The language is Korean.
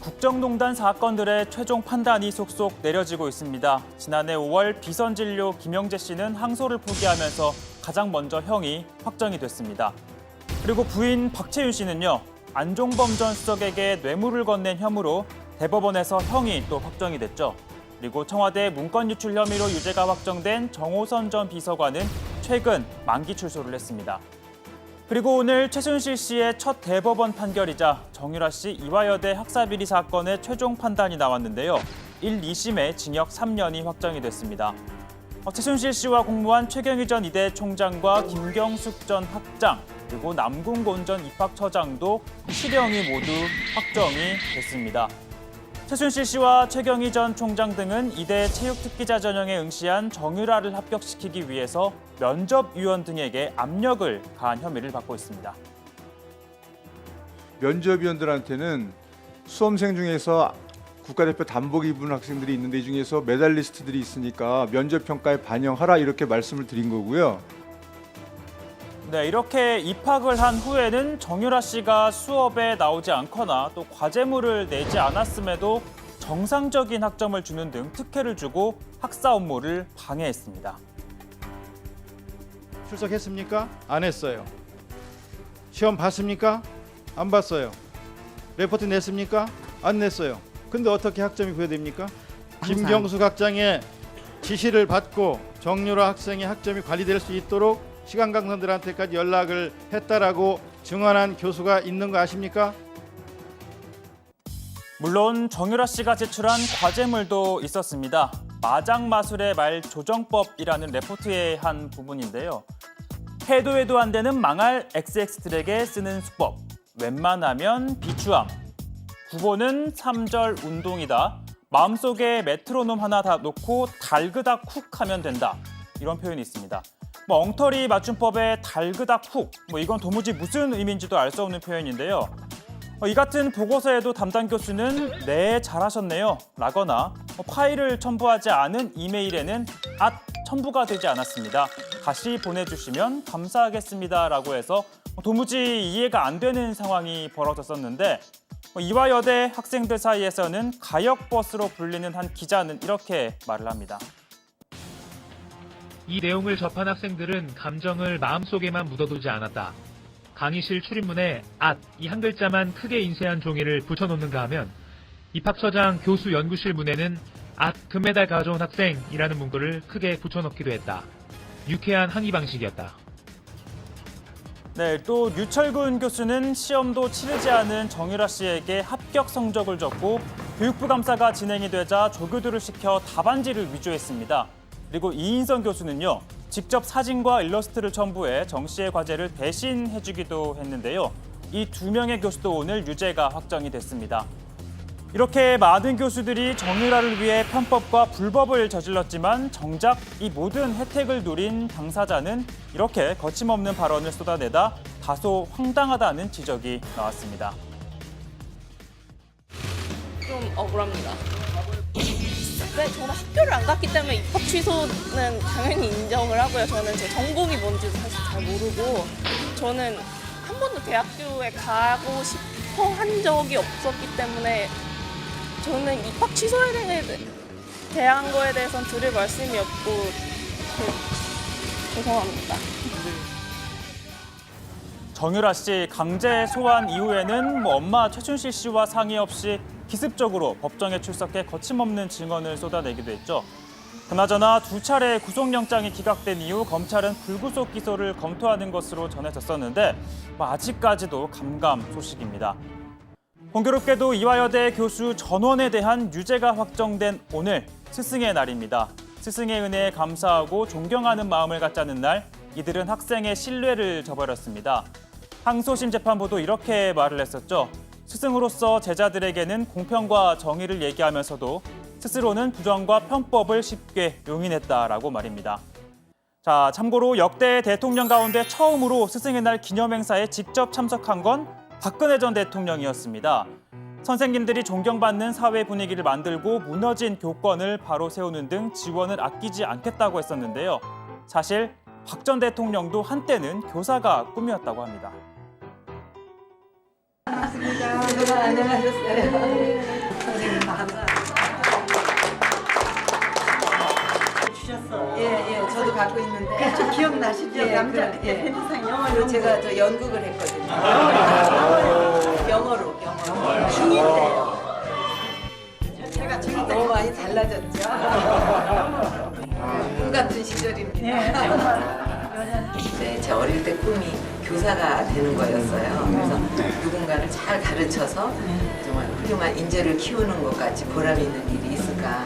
국정농단 사건들의 최종 판단이 속속 내려지고 있습니다. 지난해 5월 비선진료 김영재 씨는 항소를 포기하면서 가장 먼저 형이 확정이 됐습니다. 그리고 부인 박채윤 씨는요, 안종범 전 수석에게 뇌물을 건넨 혐의로 대법원에서 형이 또 확정이 됐죠. 그리고 청와대 문건 유출 혐의로 유죄가 확정된 정호선 전 비서관은 최근 만기 출소를 했습니다. 그리고 오늘 최순실 씨의 첫 대법원 판결이자 정유라 씨 이화여대 학사비리 사건의 최종 판단이 나왔는데요. 1, 2심에 징역 3년이 확정이 됐습니다. 최순실 씨와 공모한 최경희 전 이대 총장과 김경숙 전 학장, 그리고 남궁곤 전 입학처장도 실형이 모두 확정이 됐습니다. 최순실 씨와 최경희 전 총장 등은 이대 체육특기자 전형에 응시한 정유라를 합격시키기 위해서 면접위원 등에게 압력을 가한 혐의를 받고 있습니다. 면접위원들한테는 수험생 중에서 국가대표 단복 입은 학생들이 있는데 이 중에서 메달리스트들이 있으니까 면접평가에 반영하라 이렇게 말씀을 드린 거고요. 네, 이렇게 입학을 한 후에는 정유라 씨가 수업에 나오지 않거나 또 과제물을 내지 않았음에도 정상적인 학점을 주는 등 특혜를 주고 학사 업무를 방해했습니다. 출석했습니까? 안 했어요. 시험 봤습니까? 안 봤어요. 레포트 냈습니까? 안 냈어요. 근데 어떻게 학점이 부여됩니까? 김경숙 학장의 지시를 받고 정유라 학생의 학점이 관리될 수 있도록 시간 강사들한테까지 연락을 했다라고 증언한 교수가 있는 거 아십니까? 물론 정유라 씨가 제출한 과제물도 있었습니다. 마장마술의 말 조정법이라는 레포트의 한 부분인데요. 해도 안 되는 망할 XX들에게 쓰는 수법. 웬만하면 비추함. 구보는 3절 운동이다. 마음속에 메트로놈 하나 다 놓고 달그닥 쿡 하면 된다. 이런 표현이 있습니다. 엉터리 맞춤법에 달그닥 쿡, 이건 도무지 무슨 의미인지도 알 수 없는 표현인데요. 이 같은 보고서에도 담당 교수는 네, 잘하셨네요 라거나 파일을 첨부하지 않은 이메일에는 첨부가 되지 않았습니다. 다시 보내주시면 감사하겠습니다 라고 해서 도무지 이해가 안 되는 상황이 벌어졌었는데 이화여대 학생들 사이에서는 가역버스로 불리는 한 기자는 이렇게 말을 합니다. 이 내용을 접한 학생들은 감정을 마음속에만 묻어두지 않았다. 강의실 출입문에 이 한 글자만 크게 인쇄한 종이를 붙여놓는가 하면 입학처장 교수 연구실 문에는 금메달 가져온 학생이라는 문구를 크게 붙여넣기도 했다. 유쾌한 항의 방식이었다. 네, 또 유철군 교수는 시험도 치르지 않은 정유라 씨에게 합격 성적을 적고 교육부 감사가 진행이 되자 조교들을 시켜 답안지를 위조했습니다. 그리고 이인성 교수는요, 직접 사진과 일러스트를 첨부해 정 씨의 과제를 대신해주기도 했는데요. 이 두 명의 교수도 오늘 유죄가 확정이 됐습니다. 이렇게 많은 교수들이 정유라를 위해 편법과 불법을 저질렀지만 정작 이 모든 혜택을 누린 당사자는 이렇게 거침없는 발언을 쏟아내다 다소 황당하다는 지적이 나왔습니다. 좀 억울합니다. 네, 저는 학교를 안 갔기 때문에 입학 취소는 당연히 인정을 하고요. 저는 제 전공이 뭔지도 사실 잘 모르고 저는 한 번도 대학교에 가고 싶어 한 적이 없었기 때문에 저는 입학 취소에 대한 거에 대해서는 드릴 말씀이 없고 죄송합니다. 정유라 씨 강제 소환 이후에는 엄마 최순실 씨와 상의 없이 기습적으로 법정에 출석해 거침없는 증언을 쏟아내기도 했죠. 그나저나 두 차례 구속영장이 기각된 이후 검찰은 불구속 기소를 검토하는 것으로 전해졌었는데 아직까지도 감감 소식입니다. 공교롭게도 이화여대 교수 전원에 대한 유죄가 확정된 오늘 스승의 날입니다. 스승의 은혜에 감사하고 존경하는 마음을 갖자는 날, 이들은 학생의 신뢰를 저버렸습니다. 항소심 재판부도 이렇게 말을 했었죠. 스승으로서 제자들에게는 공평과 정의를 얘기하면서도 스스로는 부정과 편법을 쉽게 용인했다라고 말입니다. 자, 참고로 역대 대통령 가운데 처음으로 스승의 날 기념행사에 직접 참석한 건 박근혜 전 대통령이었습니다. 선생님들이 존경받는 사회 분위기를 만들고 무너진 교권을 바로 세우는 등 지원을 아끼지 않겠다고 했었는데요. 사실 박 전 대통령도 한때는 교사가 꿈이었다고 합니다. 반갑습니다. 안녕하셨어요. 갖고 있는데. 저 기억나시죠? 예, 남자 그, 그때 예. 팬이상 영어 그리고 제가 저 연극을 했거든요. 영어로. 중2 때요. 제가 중2 때 너무 많이 달라졌죠. 꿈 같은 시절입니다. 네, 제 어릴 때 꿈이 교사가 되는 거였어요. 그래서 누군가를 잘 가르쳐서 정말 훌륭한 인재를 키우는 것 같이 보람 있는 일이 있을까